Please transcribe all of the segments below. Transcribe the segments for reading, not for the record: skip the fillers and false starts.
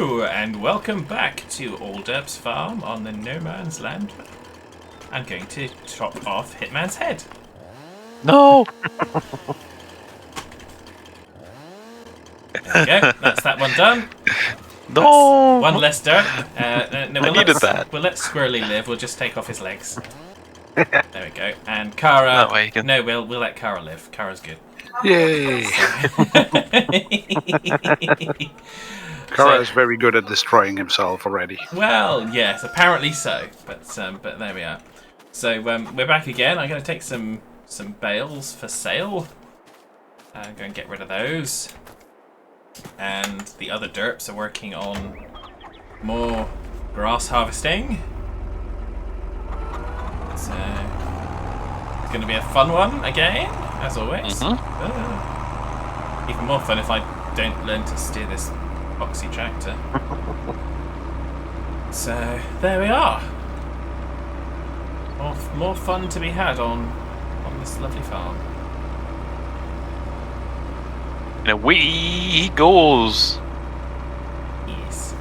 Hello, and welcome back to Old Derps Farm on the No Man's Land. I'm going to chop off Hitman's head. No! There we go, that's that one done. No! That's one less dirt. No, I needed that. We'll let Squirrely live, we'll just take off his legs. There we go. And Kara... That way you can... No, we'll let Kara live. Kara's good. Yay! Kara is very good at destroying himself already. Well, yes, apparently so. But there we are. So we're back again. I'm going to take some bales for sale. Go and get rid of those. And the other derps are working on more grass harvesting. So it's going to be a fun one again, as always. Even more fun if I don't learn to steer this boxy tractor. So there we are. More fun to be had on this lovely farm. And away he goes! Yes.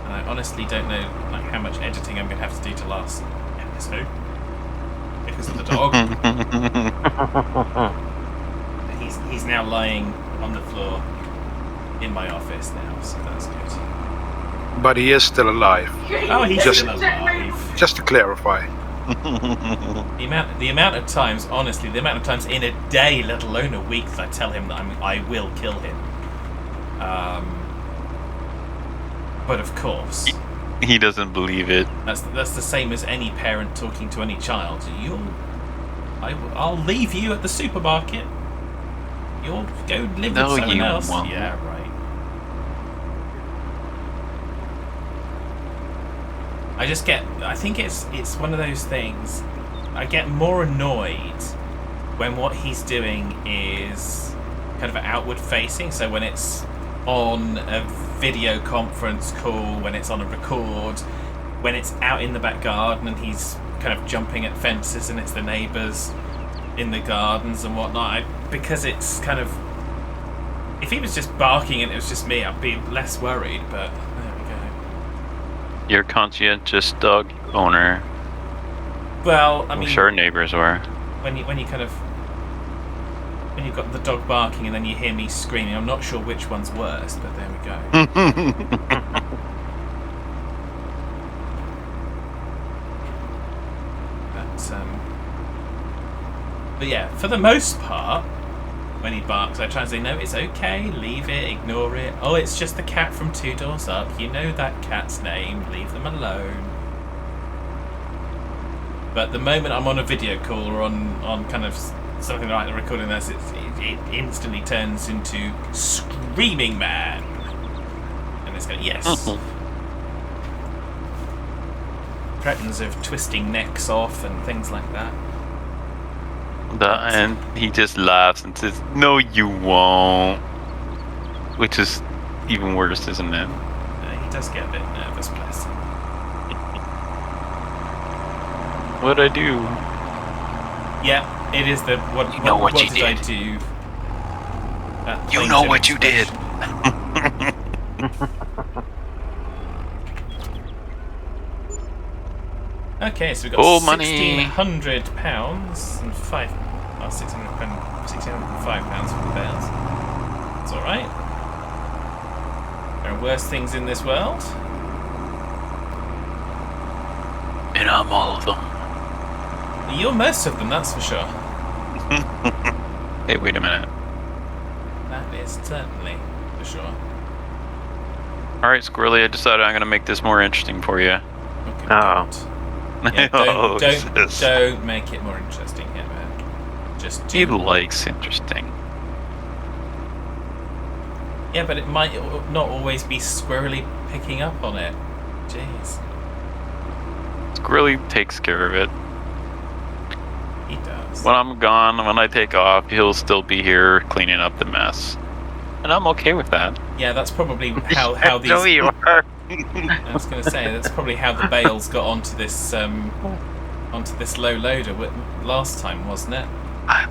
And I honestly don't know how much editing I'm going to have to do to last episode. Because of the dog. He's now lying on the floor in my office now, so that's good. But he is still alive. Oh, he's still alive. Just to clarify. The amount of times, honestly, the amount of times in a day, let alone a week, that I tell him that I will kill him. But of course, he doesn't believe it. that's the same as any parent talking to any child. I'll leave you at the supermarket. You'll go live with someone else. Won't. Yeah, right. I think it's one of those things. I get more annoyed when what he's doing is kind of outward facing. So when it's on a video conference call, when it's on a record, when it's out in the back garden and he's kind of jumping at fences and it's the neighbours in the gardens and whatnot. Because it's kind of... If he was just barking and it was just me, I'd be less worried, but... You're a conscientious dog owner. Well, I I'm mean, sure neighbors were. when you've got the dog barking and then you hear me screaming, I'm not sure which one's worse, but there we go. But yeah, for the most part, when he barks, I try and say, no, it's okay, leave it, ignore it. Oh, it's just the cat from 2 doors up. You know that cat's name, leave them alone. But the moment I'm on a video call or on kind of something like the recording this, it instantly turns into Screaming Man. And it's going, yes. Threatens of twisting necks off and things like that. And he just laughs and says, "No, you won't." Which is even worse, isn't it? He does get a bit nervous, bless him. What'd I do? Yeah, it is the what did I do? You know what you did. Okay, so we've got £1,600 and £605 for the bales. That's alright. There are worse things in this world. And I'm all of them. You're most of them, that's for sure. Hey, wait a minute. That is certainly for sure. Alright, Squirrely, I decided I'm going to make this more interesting for you. Okay, Oh. Yeah, Oh, don't make it more interesting yet, man. Just do. He likes interesting. Yeah, but it might not always be Squirrely picking up on it. Jeez. Squirrely takes care of it. He does. When I'm gone, when I take off, he'll still be here cleaning up the mess. And I'm okay with that. Yeah, that's probably how these... No, you are. I was going to say, that's probably how the bales got onto this low loader last time, wasn't it? I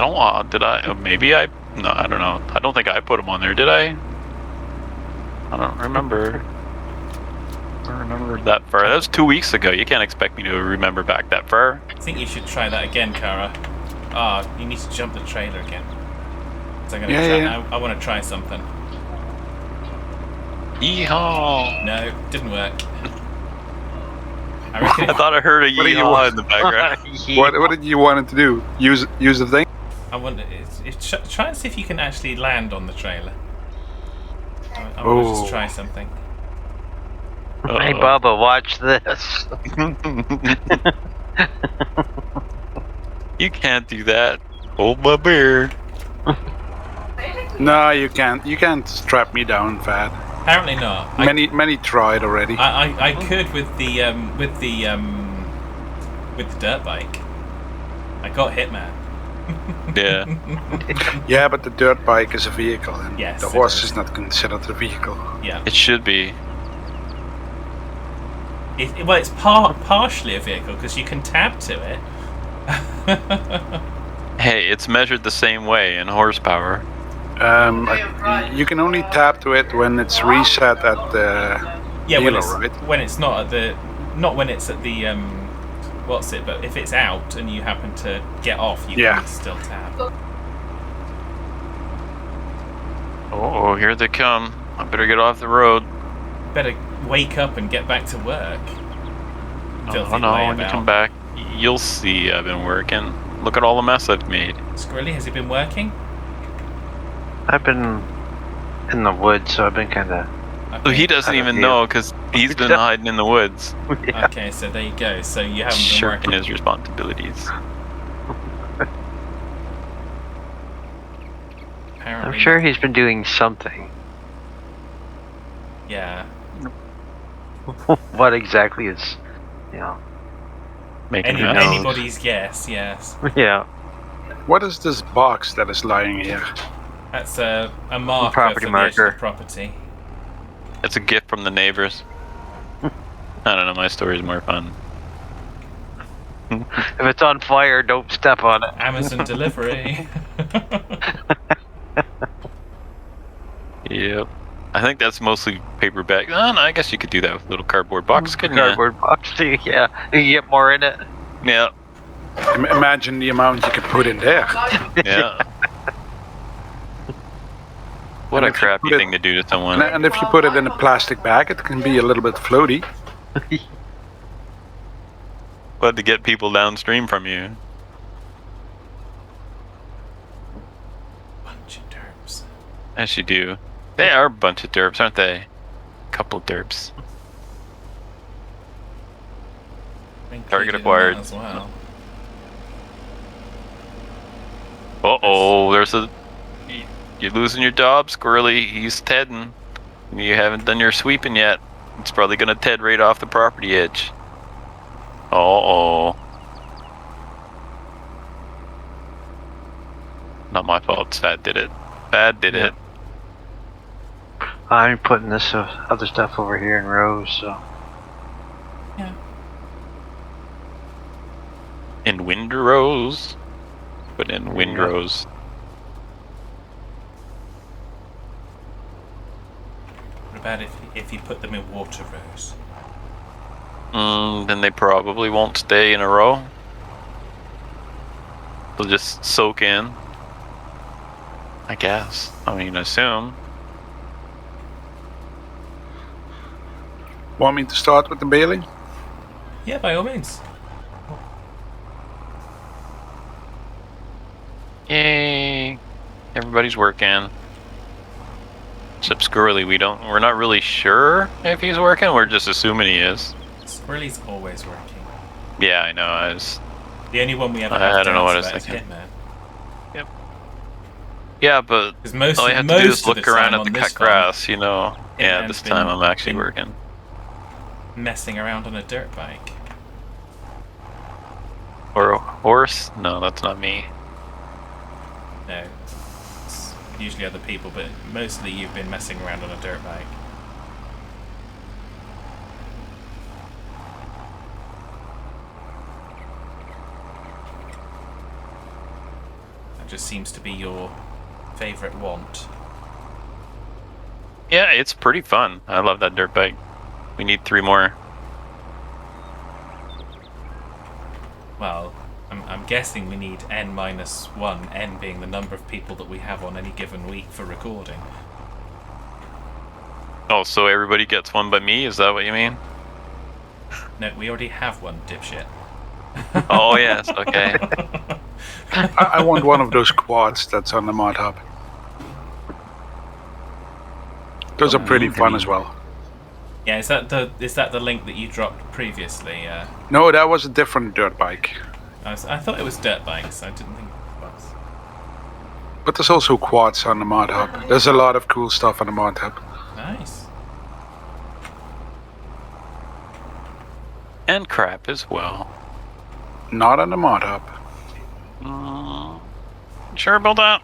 don't. Did I? Maybe I. No, I don't know. I don't think I put them on there. Did I? I don't remember. I don't remember that far. That was 2 weeks ago. You can't expect me to remember back that far. I think you should try that again, Kara. Ah, you need to jump the trailer again. So I'm gonna try. Yeah. I want to try something. Yeehaw! No, didn't work. I reckon. I thought I heard a What do you yeehaw want? in the background. What did you want it to do? Use the thing? I want try and see if you can actually land on the trailer. I want to just try something. Hey, Bubba, watch this. You can't do that. Hold my beer. No, you can't. You can't strap me down, Fad. Apparently not. Many tried already. I could with the dirt bike. I got Hitman. Yeah, Yeah, but the dirt bike is a vehicle, and Yes, the it horse is. is not considered a vehicle. Yeah. it should be. Well, it's partially a vehicle because you can tab to it. Hey, it's measured the same way in horsepower. You can only tap to it when it's reset at the Yeah, when dealer, it's right? when it's not at the when it's at the what's it? But if it's out and you happen to get off, you Yeah. can still tab. Oh, here they come. I better get off the road. Better wake up and get back to work. Filthy Oh no, when you layabout. come back, you'll see I've been working. Look at all the mess I've made. Squirrelly, has it been working? I've been in the woods, so I've been kind of. So he doesn't I don't even know. know because he's been hiding in the woods, Okay, so there you go. So you haven't been shirking working. his responsibilities. Apparently. I'm sure he's been doing something. Yeah. What exactly is, you know? Making a mess. Anybody's guess, yes. Yeah. What is this box that is lying here? That's a marker Property for the edge of marker. the property. It's a gift from the neighbors. I don't know, my story's more fun. If it's on fire, don't step on it. Amazon delivery. Yep. I think that's mostly paper bag. Oh, no, I guess you could do that with a little cardboard box, couldn't you? Cardboard box, too, yeah. You can get more in it. Yeah. Imagine the amount you could put in there. Yeah. What And a if you crappy put it- thing to do to someone. And if you put it in a plastic bag, it can be a little bit floaty. But to get people downstream from you. Bunch of derps. As you do. They are a bunch of derps, aren't they? Couple derps. Target Included in acquired. that as well. Uh-oh, there's a... You're losing your job, Squirrely. He's tedding. You haven't done your sweeping yet. It's probably gonna ted right off the property edge. Uh-oh. Not my fault. Fad did it. Fad did it. I'm putting this other stuff over here in rows, so. Yeah. In windrows. Put in windrows. What about if you put them in water rows? Then they probably won't stay in a row. They'll just soak in. I guess. I mean, assume. Want me to start with the baling? Yeah, by all means. Yay! Everybody's working. Except Squirrely, we're not really sure if he's working. We're just assuming he is. Squirrely's always working. Yeah, I know. The only one we ever I have don't know what I doubts was about is thinking. Hitman. Yeah, but Because most all you have to do is look around at the cut grass, you know. Yeah, Hitman's this time I'm actually been working. messing around on a dirt bike. Or a horse? No, that's not me. No. It's usually other people, but mostly you've been messing around on a dirt bike. That just seems to be your favourite want. Yeah, it's pretty fun. I love that dirt bike. We need 3 more. Well, I'm guessing we need n-1, n being the number of people that we have on any given week for recording. Oh, so everybody gets one but me? Is that what you mean? No, we already have one, dipshit. Oh, yes, okay. I want one of those quads that's on the mod hub. Those are pretty fun as well. Yeah, is that the link that you dropped previously? No, that was a different dirt bike. I thought it was dirt bikes. I didn't think it was. But there's also quads on the mod hub. There's a lot of cool stuff on the mod hub. Nice. And crap as well. Not on the mod hub. Sure about that?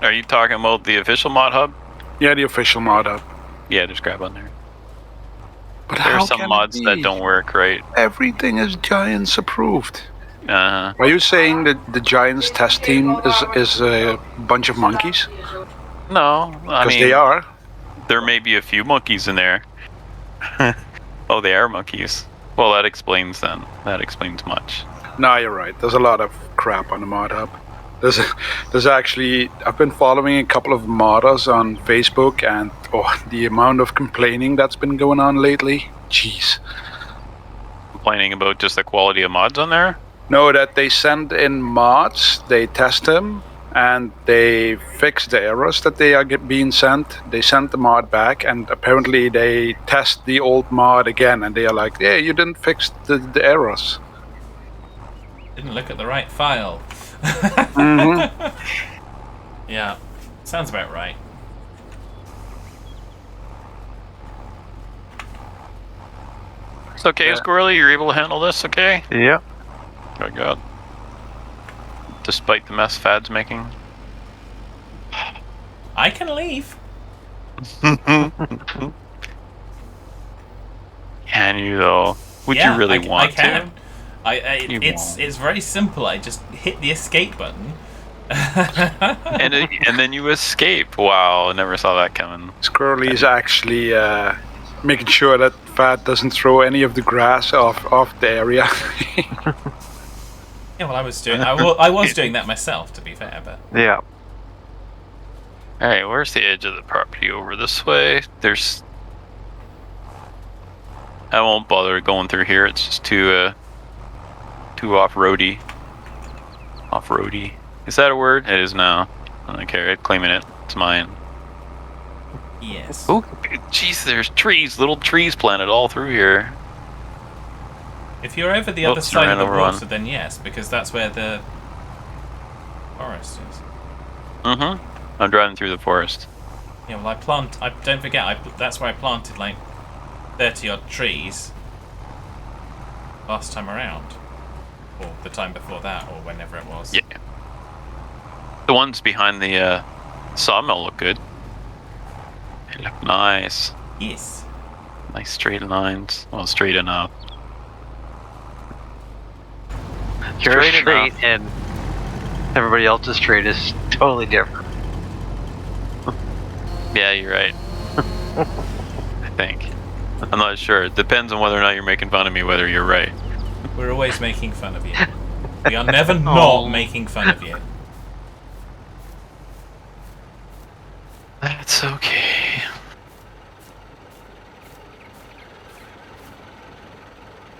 Are you talking about the official mod hub? Yeah, the official mod hub. Yeah, just grab on there. But There are how some can mods it that be? don't work, right? Everything is Giants approved. Uh-huh. Are you saying that the Giants test team is a bunch of monkeys? No, I Because mean, they are. there may be a few monkeys in there. Oh, they are monkeys. Well, that explains then. That explains much. No, you're right. There's a lot of crap on the mod hub. There's actually, I've been following a couple of modders on Facebook, and the amount of complaining that's been going on lately. Jeez. Complaining about just the quality of mods on there? No, that they send in mods, they test them, and they fix the errors that they are being sent. They send the mod back, and apparently they test the old mod again, and they are like, "Yeah, you didn't fix the errors." Didn't look at the right file. Yeah, sounds about right. It's okay, Yeah. Squirrelly, you're able to handle this, okay? Yeah. Oh god. Despite the mess Fad's making. I can leave. Can you though? Would Yeah, you really want I can. You It's won't. very simple. I just hit the escape button. to? And then you escape. Wow, I never saw that coming. Squirrelly is actually making sure that Fat doesn't throw any of the grass off the area. Yeah, well, I was doing that myself, to be fair, but Yeah. Alright, where's the edge of the property? Over this way? There's... I won't bother going through here, it's just too off-roady. Off-roady. Is that a word? It is now. I don't care, I'm claiming it. It's mine. yes. Oh, jeez, there's trees, little trees planted all through here. If you're over the Oops, other side ran of the over water, one. then yes, because that's where the forest is. Mm-hmm. I'm driving through the forest. Yeah, well, don't forget, that's where I planted like 30 odd trees last time around, or the time before that, or whenever it was. Yeah. The ones behind the sawmill look good. They look nice. Yes. Nice straight lines. Well, straight enough. Your Straight straight enough. and everybody else's straight is totally different. Yeah, you're right. I think. I'm not sure. It depends on whether or not you're making fun of me, whether you're right. We're always making fun of you. We are never not making fun of you. That's okay.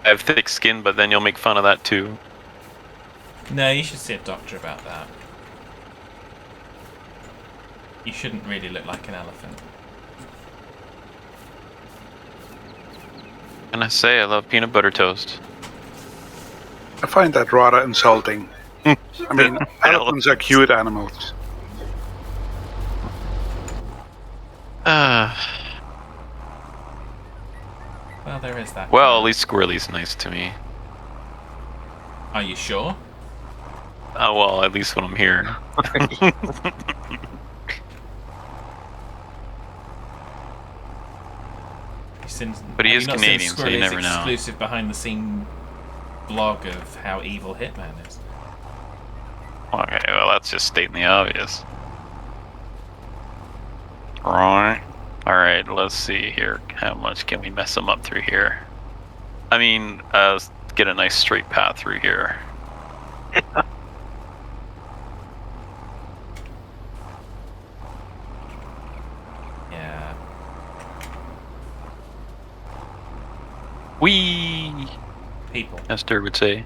I have thick skin, but then you'll make fun of that too. No, you should see a doctor about that. You shouldn't really look like an elephant. And I say I love peanut butter toast. I find that rather insulting. I mean, elephants are cute animals. Well, there is that. Well, at least Squirrelly's nice to me. Are you sure? Oh, well, at least when I'm here. But he is Canadian, so you never know. Exclusive behind-the-scene blog of how evil Hitman is. Okay, well, that's just stating the obvious. Right. Alright. Alright, let's see here. How much can we mess them up through here? I mean, get a nice straight path through here. Yeah. Whee! People. As Derp would say.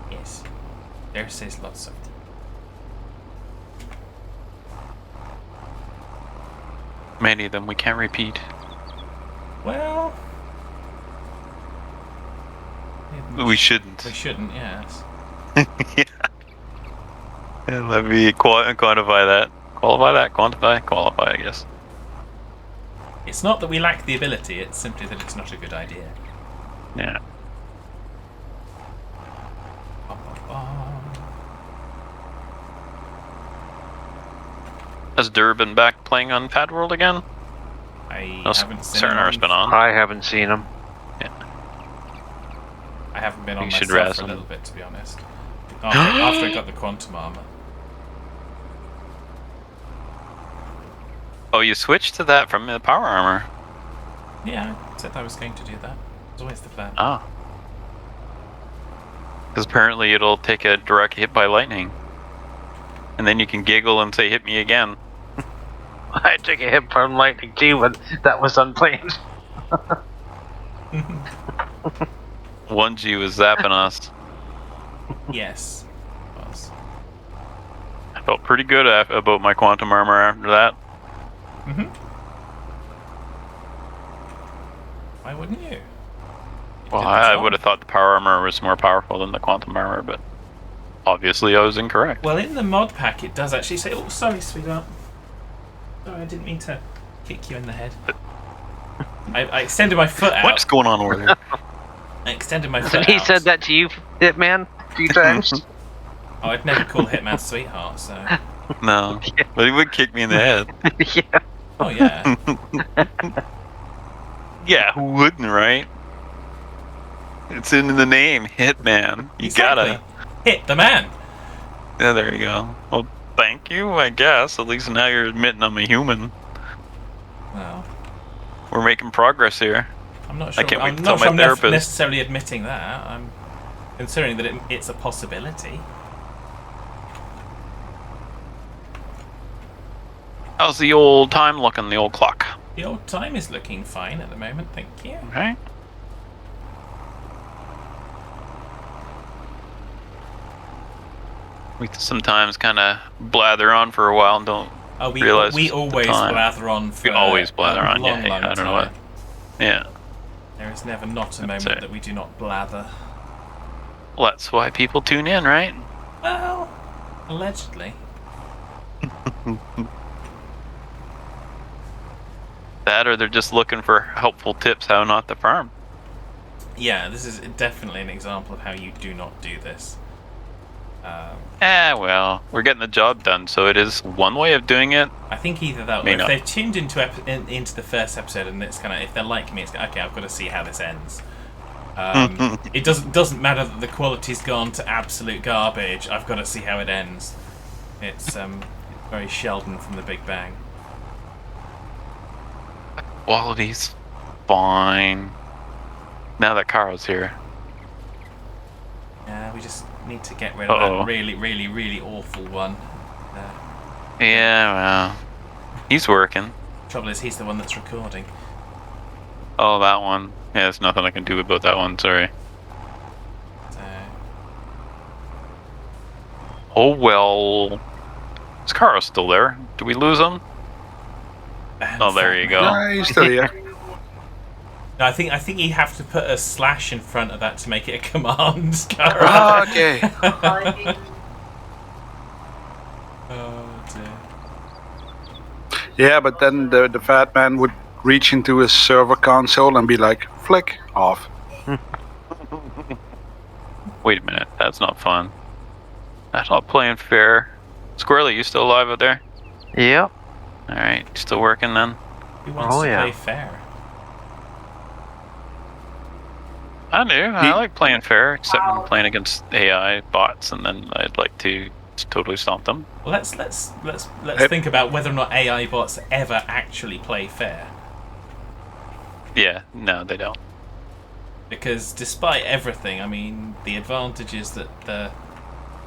Yes. There says lots of. Many of them we can't repeat. Well. We shouldn't. We shouldn't, yes. Yeah. Let me quantify that. Qualify, I guess. It's not that we lack the ability, it's simply that it's not a good idea. Yeah. Has Durbin back playing on Pad World again? I No, haven't seen Serenar's him been on. I haven't seen him. Yeah. I haven't been on You should myself razz for a him. little bit, to be honest. After I got the quantum armor. Oh, you switched to that from the power armor. Yeah, I said I was going to do that. It was always the plan. Ah. Because apparently it'll take a direct hit by lightning. And then you can giggle and say, hit me again. I took a hit from lightning too, but that was unplanned. 1G was zapping us. Yes, it was. I felt pretty good about my quantum armor after that. Why wouldn't you? Well, I would have thought the power armor was more powerful than the quantum armor, but obviously I was incorrect. Well, in the mod pack, it does actually say. Oh, sorry, sweetheart. Sorry, I didn't mean to kick you in the head. I extended my foot out. What's going on over there? I extended my foot He out. said that to you, Hitman, a few times. Oh, I'd never call Hitman sweetheart, so. No, but he would kick me in the head. Yeah. Oh, yeah. Yeah, who wouldn't, right? It's in the name, Hitman. You Exactly. gotta. Hit the man. Yeah, there you go. Well, thank you, I guess. At least now you're admitting I'm a human. Well, We're making progress here. I'm not sure. can't wait I'm to not tell sure my I'm therapist. necessarily admitting that. I'm considering that it's a possibility. How's the old time looking, the old clock? The old time is looking fine at the moment, thank you. Okay. We sometimes kind of blather on for a while and don't Oh, we realize always the time. blather on for We always blather a on, long, yeah, long I don't time. know what. Yeah. There is never not a That's moment it. that we do not blather. Well, that's why people tune in, right? Well, allegedly. That or they're just looking for helpful tips how not to farm. Yeah, this is definitely an example of how you do not do this. Well, we're getting the job done, so it is one way of doing it. I think either that, or May if not. they've tuned into the first episode and it's kind of, if they're like me, it's okay. I've got to see how this ends. It doesn't matter that the quality's gone to absolute garbage. I've got to see how it ends. It's very Sheldon from The Big Bang. Quality's fine. Now that Carl's here. Yeah, we just need to get rid of that really, really, really awful one. Yeah, well, he's working. Trouble is, he's the one that's recording. Oh, that one. Yeah, there's nothing I can do about that one, sorry. So, Oh, well. Is Carl still there? Do we lose him? Oh, there you go. Yeah, he's still here. no, I think you have to put a slash in front of that to make it a command. Ah, okay. Oh dear. Yeah, but then the fat man would reach into his server console and be like, flick off. Wait a minute, that's not fun. That's not playing fair. Squirrely, you still alive out there? Yep. Alright, still working then? Who wants Oh, to yeah. play fair? I do. I like playing fair, except when I'm playing against AI bots, and then I'd like to totally stomped them. Well, let's think about whether or not AI bots ever actually play fair. Yeah, no, they don't. Because despite everything, I mean, the advantages that the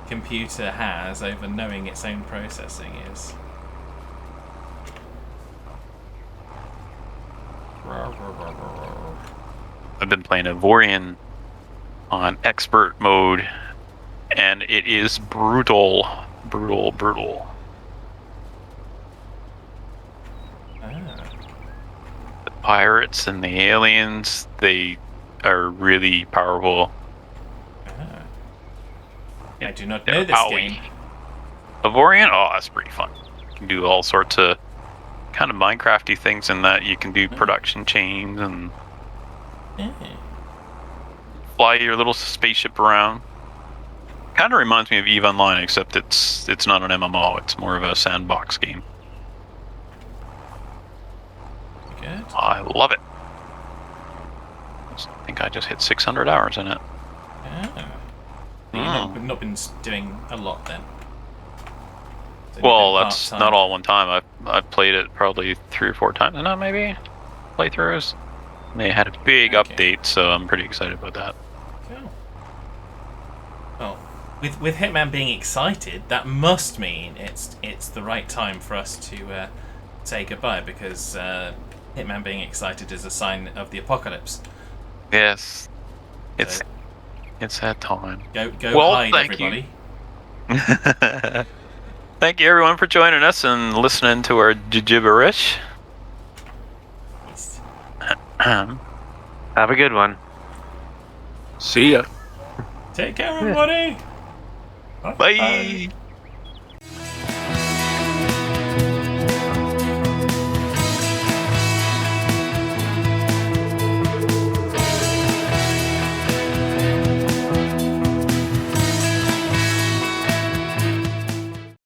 computer has over knowing its own processing is... I've been playing Avorian on expert mode, and it is brutal. Brutal. The pirates and the aliens, they are really powerful. I do not know this game. Avorian? Oh, that's pretty fun. You can do all sorts of kind of Minecrafty things in that. You can do production chains and fly your little spaceship around. Kind of reminds me of EVE Online, except it's not an MMO. It's more of a sandbox game. Good. I love it. I think I just hit 600 hours in it. You've not been doing a lot then. Well, that's not all one time. I've played it probably 3 or 4 times now, maybe, playthroughs. And they had a big update, so I'm pretty excited about that. Cool. Well, with Hitman being excited, that must mean it's the right time for us to say goodbye, because Hitman being excited is a sign of the apocalypse. Yes, it's that time. Go well, hide, everybody. Thank you, everyone, for joining us and listening to our gibberish. Have a good one. See ya. Take care, everybody. Bye.